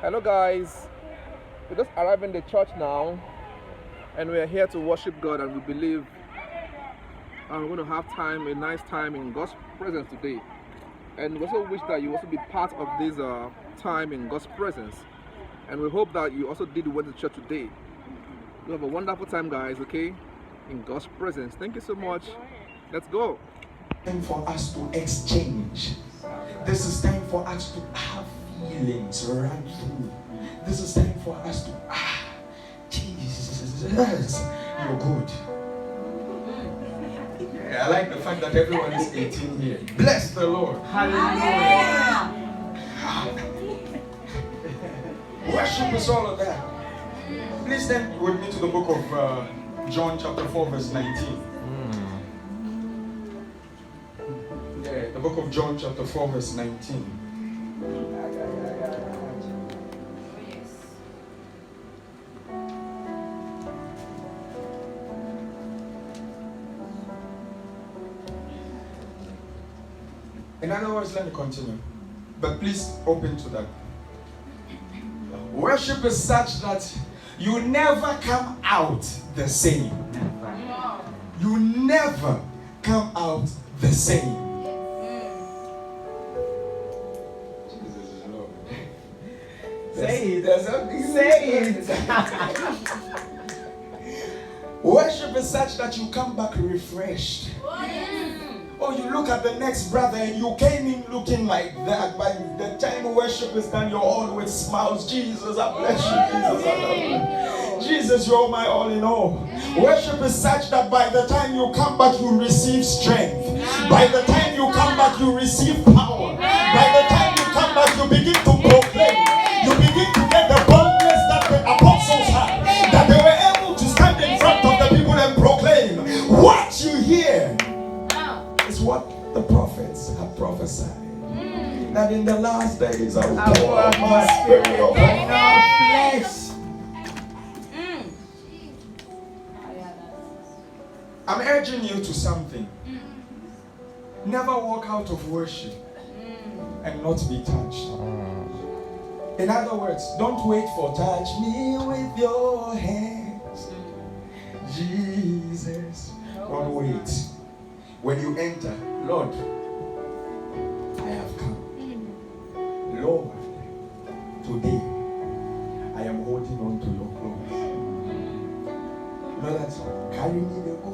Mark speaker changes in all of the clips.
Speaker 1: Hello guys, we just arrived in the church now and we are here to worship God, and we believe we're going to have a nice time in God's presence today. And we also wish that you also be part of this time in God's presence, and we hope that you also did went to church today. You have a wonderful time guys, okay, in God's presence. Thank you so much. Let's go.
Speaker 2: Time for us to exchange. This is time for us to have feelings run through. This is time for us to Jesus, you're good. Yeah, I like the fact that everyone is 18 here. Bless the Lord. Hallelujah. Worship is all of that. Please stand with me to the book of John chapter 4 verse 19. Yeah, the book of John chapter 4 verse 19. In other words, let me continue. But please open to that. Worship is such that you never come out the same. You never come out the same. Jesus is Lord. Say it. There's something. Say it. Worship is such that you come back refreshed. Or you look at the next brother and you came in looking like that. By the time worship is done, you're all with smiles. Jesus, I bless you. Jesus, I love you. Jesus, you're my all in all. Worship is such that by the time you come back, you receive strength. By the time you come back, you receive power. By the time you come back, you begin to proclaim. You begin to get the boldness that the apostles had. That they were able to stand in front of the people and proclaim. What you hear is what the prophets have prophesied. That in the last days I will pour out my spirit upon our flesh. I'm urging you to something. Never walk out of worship and not be touched. In other words, don't wait for touch me with your hands. Jesus, don't wait. When you enter, Lord, I have come. Lord, today I am holding on to your clothes. You know that? Carry me, they go.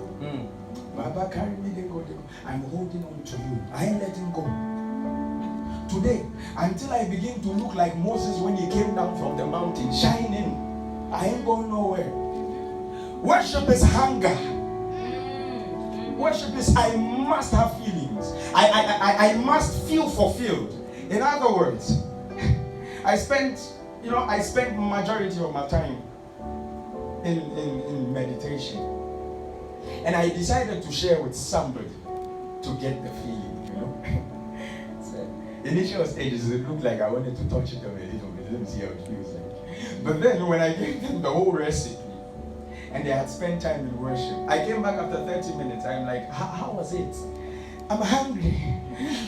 Speaker 2: Baba, carry me, they go. I'm holding on to you. I ain't letting go. Today, until I begin to look like Moses when he came down from the mountain, shining, I ain't going nowhere. Worship is hunger. Worship is I must have feelings. I must feel fulfilled. In other words, I spent majority of my time in meditation. And I decided to share with somebody to get the feeling, you know. So, initial stages, it looked like I wanted to touch it a little bit. Let me see how it feels like. But then when I gave them the whole recipe, and they had spent time in worship, I came back after 30 minutes. I'm like, how was it? I'm hungry.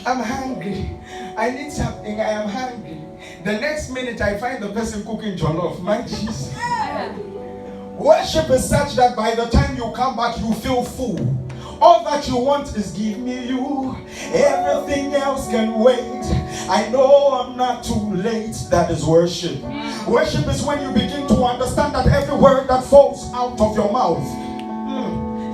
Speaker 2: I'm hungry. I need something. I am hungry. The next minute, I find the person cooking jollof. My Jesus. Worship is such that by the time you come back, you feel full. All that you want is give me you. Everything else can wait. I know I'm not too late. That is worship. Worship is when you begin to understand that every word that falls out of your mouth,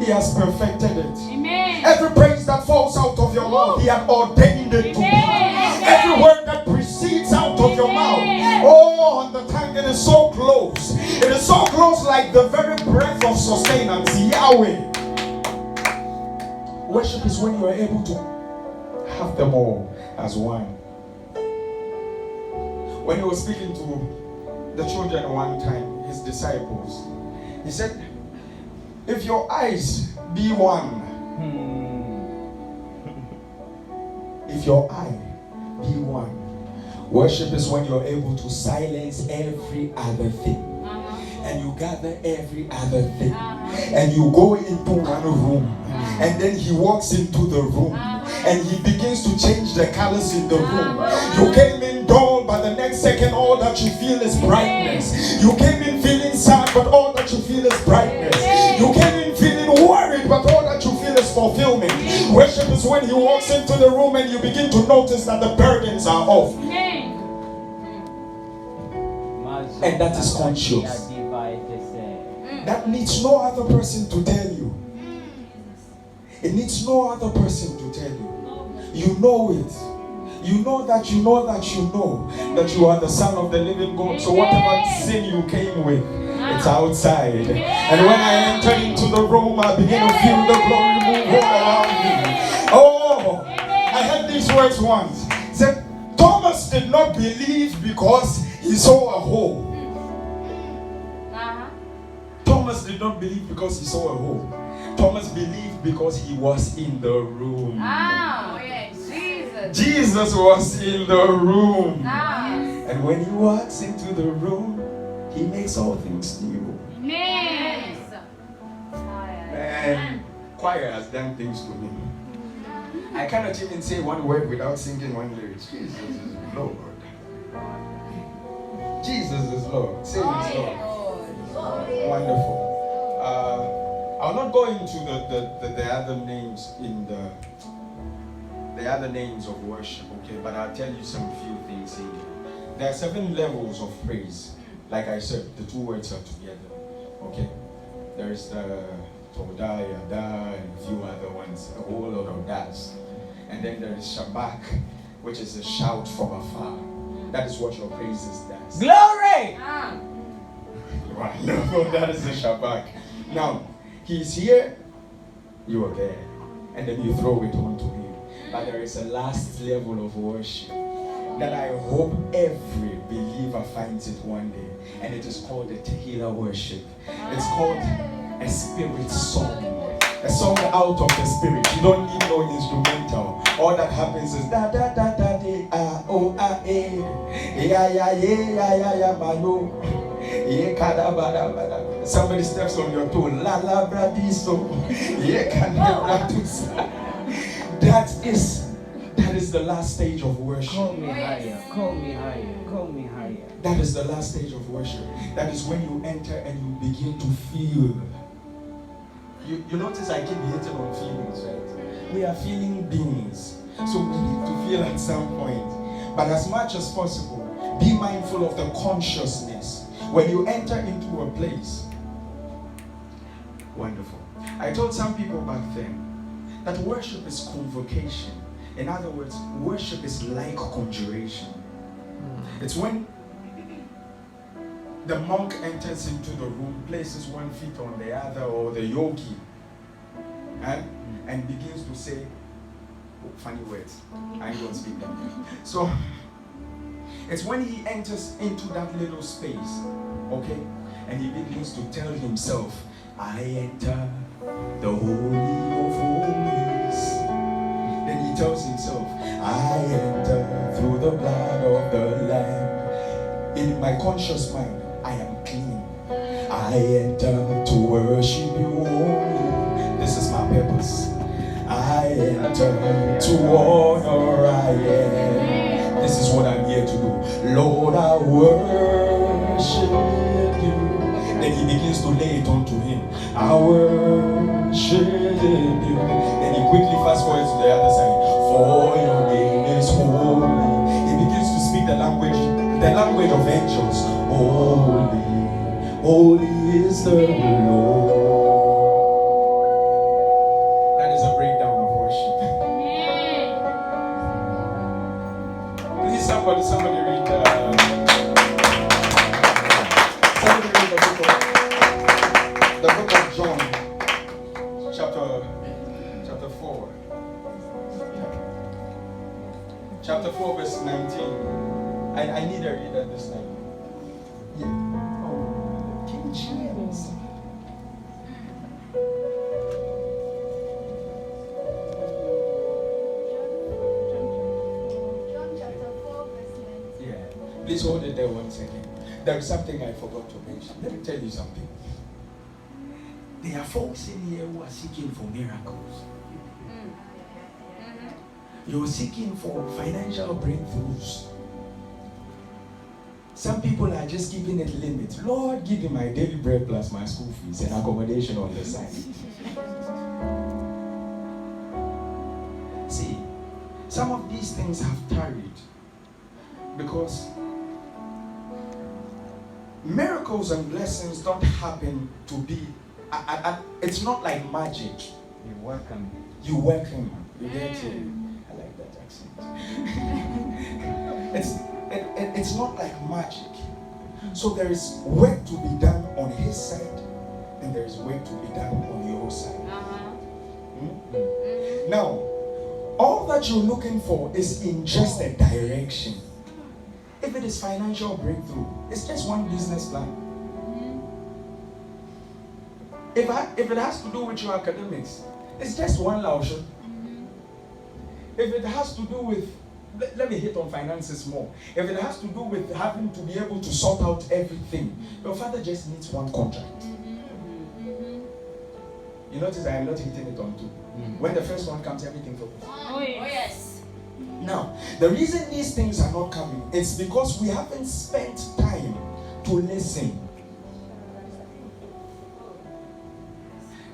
Speaker 2: He has perfected it. Amen. Every praise that falls out of your mouth, He has ordained it to be. Every word that proceeds out of your mouth, on the tongue, it is so close. It is so close like the very breath of sustenance, Yahweh. Worship is when you are able to have them all as one. When he was speaking to the children one time, his disciples, he said, if your eyes be one, if your eye be one, worship is when you're able to silence every other thing. And you gather every other thing. And you go into one room. And then he walks into the room. and he begins to change the colors in the room. You came in dull, but the next second all that you feel is brightness. You came in feeling sad, but all that you feel is brightness. You came in feeling worried, but all that you feel is fulfillment. Worship is when he walks into the room and you begin to notice that the burdens are off. And that is conscious. That needs no other person to tell you. It needs no other person to tell you. You know it. You know that you know that you know that you are the Son of the living God. So whatever sin you came with, it's outside. And when I enter into the room, I begin to feel the glory move all around me. Oh, I heard these words once. It said, Thomas did not believe because he saw a hole. Thomas did not believe because he saw a hole. Thomas believed because he was in the room. Jesus was in the room. And when he walks into the room, he makes all things new. And choir has done things to me. I cannot even say one word without singing one lyric. Jesus is Lord. Jesus is Lord. Say it's Lord. Wonderful. I'll not go into the other names in the other names of worship, okay? But I'll tell you some few things here. There are 7 levels of praise. Like I said, the 2 words are together, okay? There's the Toda, Yada, and a few other ones, a whole lot of das. And then there is Shabak, which is a shout from afar. That is what your praises does. Glory! Wonderful, that is the Shabak. Now, he's here, you are there, and then you throw it on to him. But there is a last level of worship that I hope every believer finds it one day, and it is called a Tehillah worship. It's called a spirit song. A song out of the spirit. You don't need no instrumental. All that happens is da da da da de ah oh ah eh ya ya ya ya ya mano. Somebody steps on your toe. La la bradiso. That is the last stage of worship.
Speaker 3: Call me higher, call me higher, call me higher.
Speaker 2: That is the last stage of worship. That is when you enter and you begin to feel. You notice I keep hitting on feelings, right? We are feeling beings. So we need to feel at some point. But as much as possible, be mindful of the consciousness. When you enter into a place. Wonderful. I told some people back then that worship is convocation. In other words, worship is like conjuration. It's when the monk enters into the room, places one feet on the other, or the yogi, and begins to say funny words. I ain't gonna speak them. So it's when he enters into that little space, okay, and he begins to tell himself, I enter the Holy of Holies. Then he tells himself, I enter through the blood of the Lamb. In my conscious mind, I am clean. I enter to worship you only. This is my purpose. I enter to honor I am. This is what I'm here to do. Lord, I worship you. Then he begins to lay it onto him. I worship you. Then he quickly fast forwards to the other side. For your name is holy. He begins to speak the language of angels. Holy, holy is the Lord. That is a breakdown of worship. Please, somebody read the book of John, chapter 4. Chapter 4, verse 19. I need a reader this time. Yeah. Oh, King James.
Speaker 4: John chapter 4, verse 19.
Speaker 2: Yeah. Please hold it there 1 second. There is something I forgot to mention. Let me tell you something. There are folks in here who are seeking for miracles. You're seeking for financial breakthroughs. Some people are just keeping it limit. Lord, give me my daily bread plus my school fees and accommodation on the side. See, some of these things have tarried because miracles and blessings don't happen to be, it's not like magic.
Speaker 3: You welcome.
Speaker 2: You welcome. You get it. I like that accent. It's not like magic. So there is work to be done on his side, and there is work to be done on your side. Now, all that you're looking for is in just a direction. If it is financial breakthrough, it's just one business plan. If it has to do with your academics, it's just one lauscher. If it has to do with, let me hit on finances more. If it has to do with having to be able to sort out everything, your father just needs one contract. You notice I am not hitting it on two. When the first one comes, everything focuses.
Speaker 4: Oh, yes.
Speaker 2: Now, the reason these things are not coming is because we haven't spent time to listen.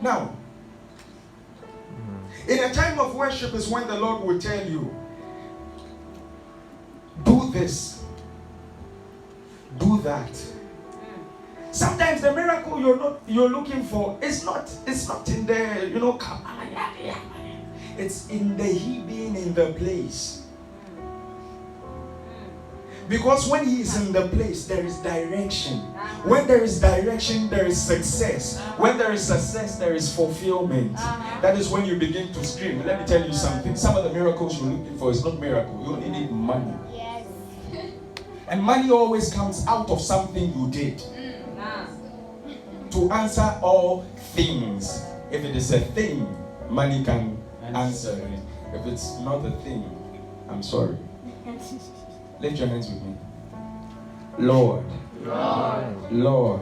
Speaker 2: Now, in a time of worship is when the Lord will tell you, do this, do that. Sometimes the miracle you're looking for is not in the, it's in the he being in the place. Because when he is in the place, there is direction. When there is direction, there is success. When there is success, there is fulfillment. That is when you begin to scream. Let me tell you something. Some of the miracles you're looking for is not miracle. You only need money.
Speaker 4: Yes.
Speaker 2: And money always comes out of something you did. To answer all things. If it is a thing, money can answer it. If it's not a thing, I'm sorry. Lift your hands with me. Lord. Lord.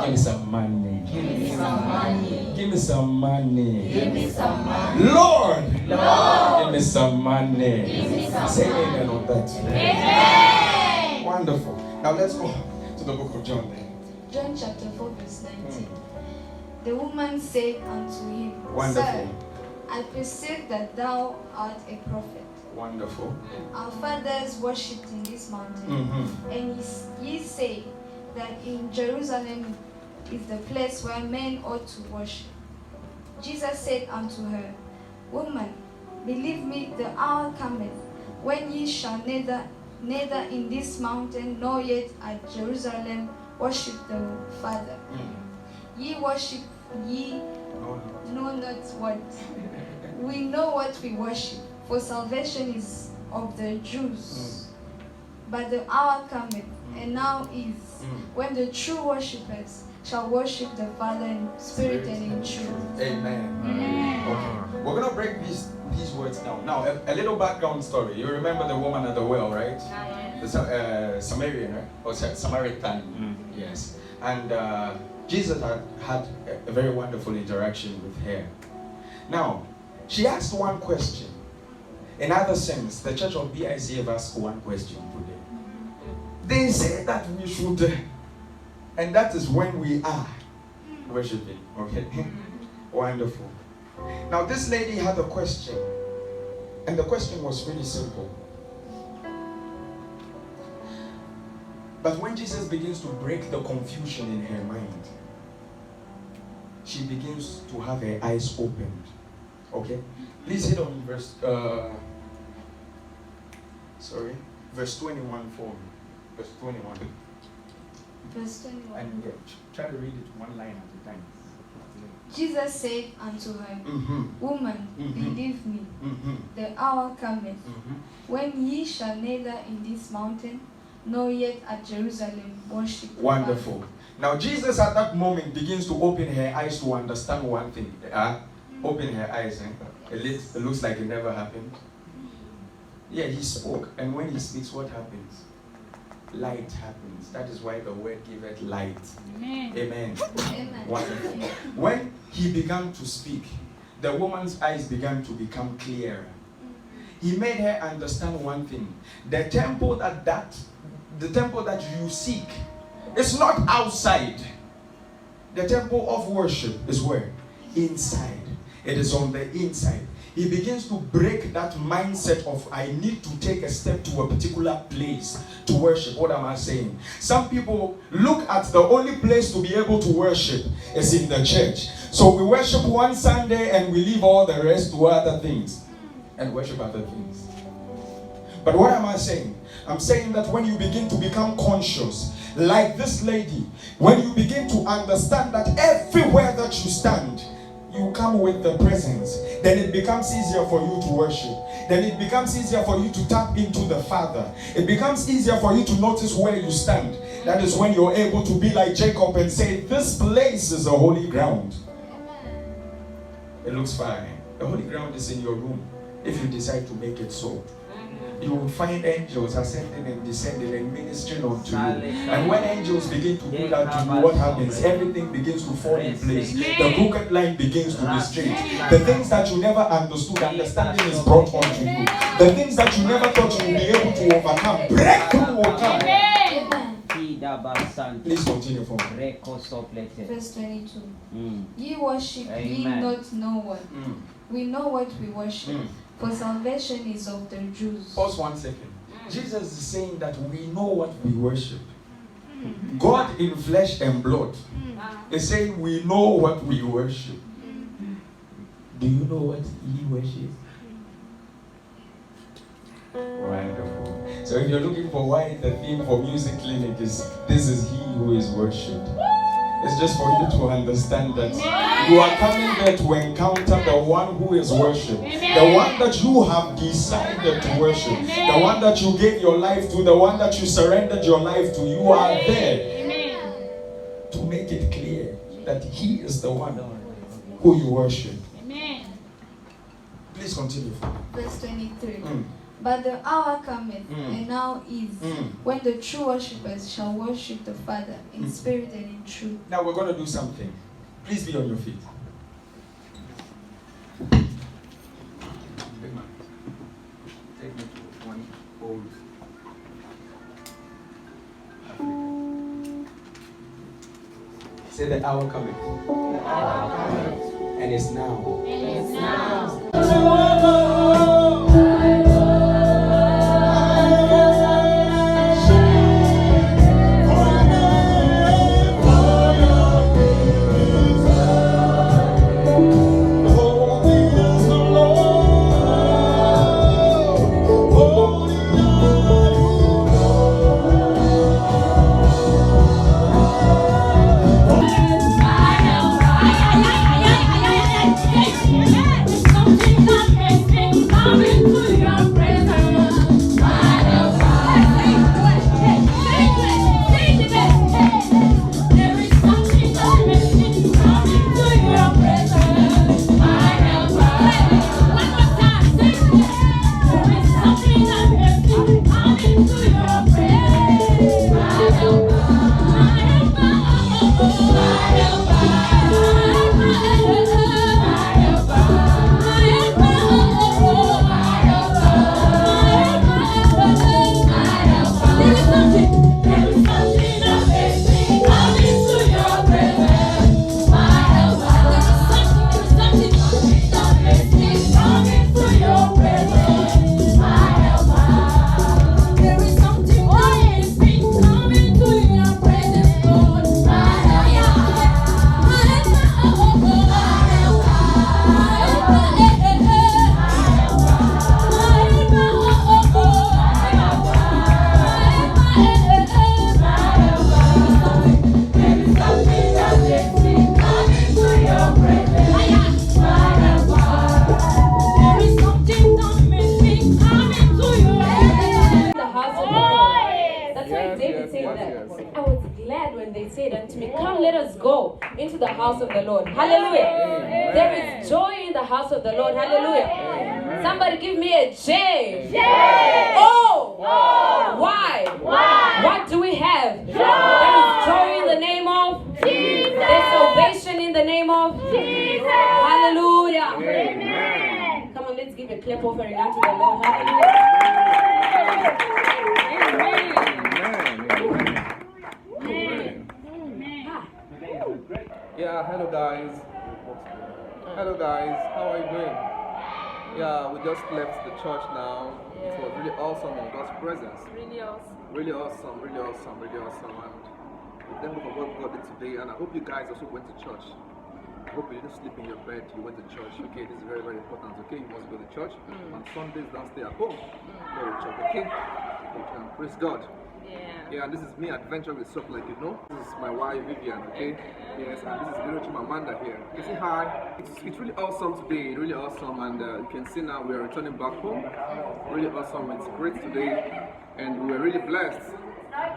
Speaker 2: Give me some money.
Speaker 4: Give me some money.
Speaker 2: Give me some money.
Speaker 4: Give me some money.
Speaker 2: Lord. Give me some money.
Speaker 4: Give me some
Speaker 2: Say
Speaker 4: money.
Speaker 2: amen on that.
Speaker 4: Amen.
Speaker 2: Wonderful. Now let's go to the book of John then.
Speaker 4: John chapter 4 verse 19. The woman said unto him,
Speaker 2: Wonderful.
Speaker 4: Sir, I perceive that thou art a prophet.
Speaker 2: Wonderful.
Speaker 4: Our fathers worshipped in this mountain, and ye say that in Jerusalem is the place where men ought to worship. Jesus said unto her, Woman, believe me, the hour cometh, when ye shall neither in this mountain nor yet at Jerusalem worship the Father. Ye worship, ye know not what. We know what we worship, for salvation is of the Jews. But the hour cometh, and now is, when the true worshippers shall worship the Father in spirit and in truth.
Speaker 2: Amen. Okay. We're going to break these words down. Now, a little background story. You remember the woman at the well, right? The Samaritan, right? Or Samaritan. Yes. And Jesus had a very wonderful interaction with her. Now, she asked one question. In other sense, the church of BIC have asked one question today. They say that we should, and that is when we are worshiping. Okay? Wonderful. Now, this lady had a question, and the question was really simple. But when Jesus begins to break the confusion in her mind, she begins to have her eyes opened. Okay? Please hit on verse 21 for me. Verse 21.
Speaker 4: Verse 21.
Speaker 2: And try to read it one line at a time.
Speaker 4: Jesus said unto her, Woman, believe me, the hour cometh, when ye shall neither in this mountain nor yet at Jerusalem worship the
Speaker 2: Wonderful.
Speaker 4: Father.
Speaker 2: Now Jesus at that moment begins to open her eyes to understand one thing. Open her eyes. It looks like it never happened. Yeah, he spoke. And when he speaks, what happens? Light happens. That is why the word giveth light. Amen.
Speaker 4: Amen.
Speaker 2: Wonderful. When he began to speak, the woman's eyes began to become clearer. he made her understand one thing. The temple that you seek is not outside. The temple of worship is where? Inside. It is on the inside. He begins to break that mindset of I need to take a step to a particular place to worship. What am I saying? Some people look at the only place to be able to worship is in the church. So we worship one Sunday and we leave all the rest to other things and worship other things. But what am I saying? I'm saying that when you begin to become conscious, like this lady, when you begin to understand that everywhere that you stand, you come with the presence, then it becomes easier for you to worship. Then it becomes easier for you to tap into the Father. It becomes easier for you to notice where you stand. That is when you're able to be like Jacob and say, this place is a holy ground. It looks fine. The holy ground is in your room if you decide to make it so. You will find angels ascending and descending and ministering unto you. And when angels begin to do that to you, what happens? Everything begins to fall in place. The crooked line begins to be straight. The things that you never understood, understanding is brought onto you. The things that you never thought you would be able to overcome, breakthrough will come. Please continue for me.
Speaker 4: Verse 22. Ye worship, ye not know what. We know what we worship. For salvation is of the Jews.
Speaker 2: Pause 1 second. Jesus is saying that we know what we worship. God in flesh and blood is saying we know what we worship. Do you know what He worships? Wonderful. So if you're looking for why the theme for Music Clinic is this is He who is worshipped, it's just for you to understand that you are coming there to encounter the one who is worshipped. The one that you have decided to worship. The one that you gave your life to. The one that you surrendered your life to. You are there to make it clear that He is the one who you worship. Please continue.
Speaker 4: Verse 23. But the hour cometh, and now is, when the true worshippers shall worship the Father in spirit and in truth.
Speaker 2: Now we're going to do something. Please be on your feet. Big man, take me to one old Africa. Say the hour cometh. The hour cometh. And it's now.
Speaker 5: And it's now. Into the house of the Lord. Hallelujah. Amen. There is joy in the house of the Lord. Hallelujah. Amen. Somebody give me a J. J. Oh. Oh. Why? Why? What do we have? Joy. There is joy in the name of Jesus. There's salvation in the name of Jesus. Hallelujah. Amen. Come on, let's give a clap clap offering unto the Lord. Hallelujah.
Speaker 1: Yeah, hello guys. Hello guys, how are you doing? Yeah, we just left the church now. It was really awesome in God's presence.
Speaker 5: Really awesome.
Speaker 1: Really awesome, really awesome, really awesome. And we thank God for what God did today. And I hope you guys also went to church. I hope you didn't sleep in your bed, you went to church. Okay, this is very, very important. Okay, you must go to church. On Sundays, don't stay at home. Go to church, okay? Praise God. Yeah, and this is me, Adventure with Soap, like you know. This is my wife, Vivian, okay? Yes, and this is Liziqi Amanda here. You say hi. It's really awesome today, really awesome, and you can see now we are returning back home. Really awesome, it's great today, and we were really blessed.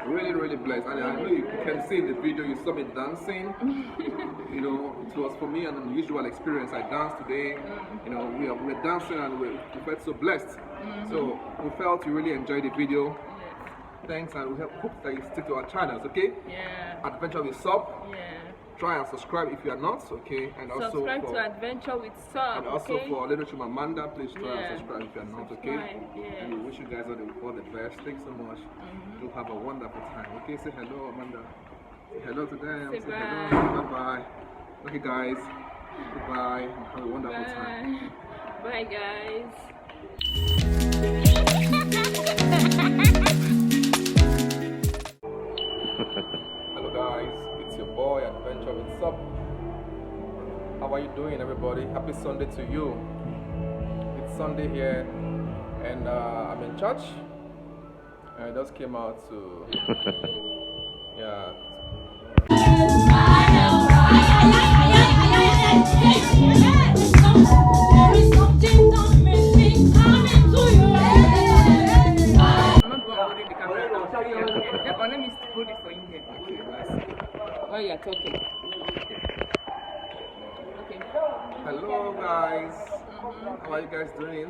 Speaker 1: Really, really blessed. And I know you can see in the video, you saw me dancing. You know, it was for me an unusual experience. I danced today. You know, we were dancing and we felt so blessed. So we felt you really enjoyed the video. Thanks, and we hope that you stick to our channels, okay?
Speaker 6: Yeah.
Speaker 1: Adventure with Sub.
Speaker 6: Yeah.
Speaker 1: Try and subscribe if you are not, okay? And also
Speaker 6: Subscribe
Speaker 1: for,
Speaker 6: to Adventure with Sub.
Speaker 1: and also
Speaker 6: okay?
Speaker 1: for Liziqi Amanda, please try and subscribe if you are not, okay?
Speaker 6: Yeah.
Speaker 1: And we wish you guys all the best. Thanks so much. You'll have a wonderful time, okay? Say hello, Amanda. Say hello to them.
Speaker 6: Say bye.
Speaker 1: Hello. Bye-bye. Okay, guys. Goodbye. Have a wonderful time.
Speaker 6: Bye, guys.
Speaker 1: Hello guys, it's your boy Adventure with Sub. How are you doing, everybody? Happy Sunday to you. It's Sunday here, and I'm in church. And I just came out to
Speaker 6: Let me hold it for you here. While you are talking. Okay.
Speaker 1: Hello guys. How are you guys doing?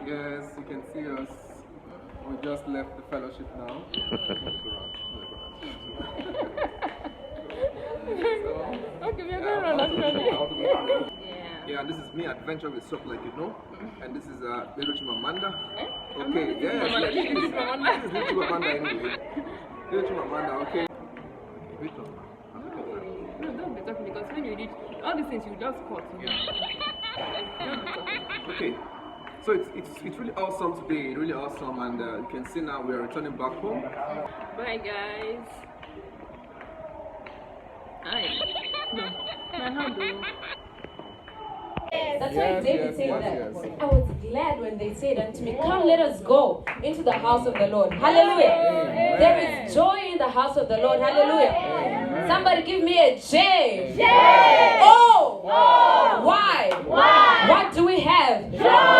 Speaker 1: Yes, you can see us. We just left the fellowship now.
Speaker 6: Okay, we are going around actually.
Speaker 1: Yeah, and this is me, Adventure with Soap, like you know. And this is Liziqi Amanda. Okay, yes. This is Liziqi Amanda anyway. Liziqi Amanda, okay.
Speaker 6: No, don't be talking because when you did all these things, you just cut.
Speaker 1: Okay, so it's really awesome today, really awesome, and you can see now we are returning back home.
Speaker 6: Bye, guys. Hi. No, my hand though.
Speaker 5: That's why David said that. I was glad when they said unto me, come, let us go into the house of the Lord. Hallelujah. There is joy in the house of the Lord. Hallelujah. Somebody give me a J. Oh. Why? What do we have? Joy.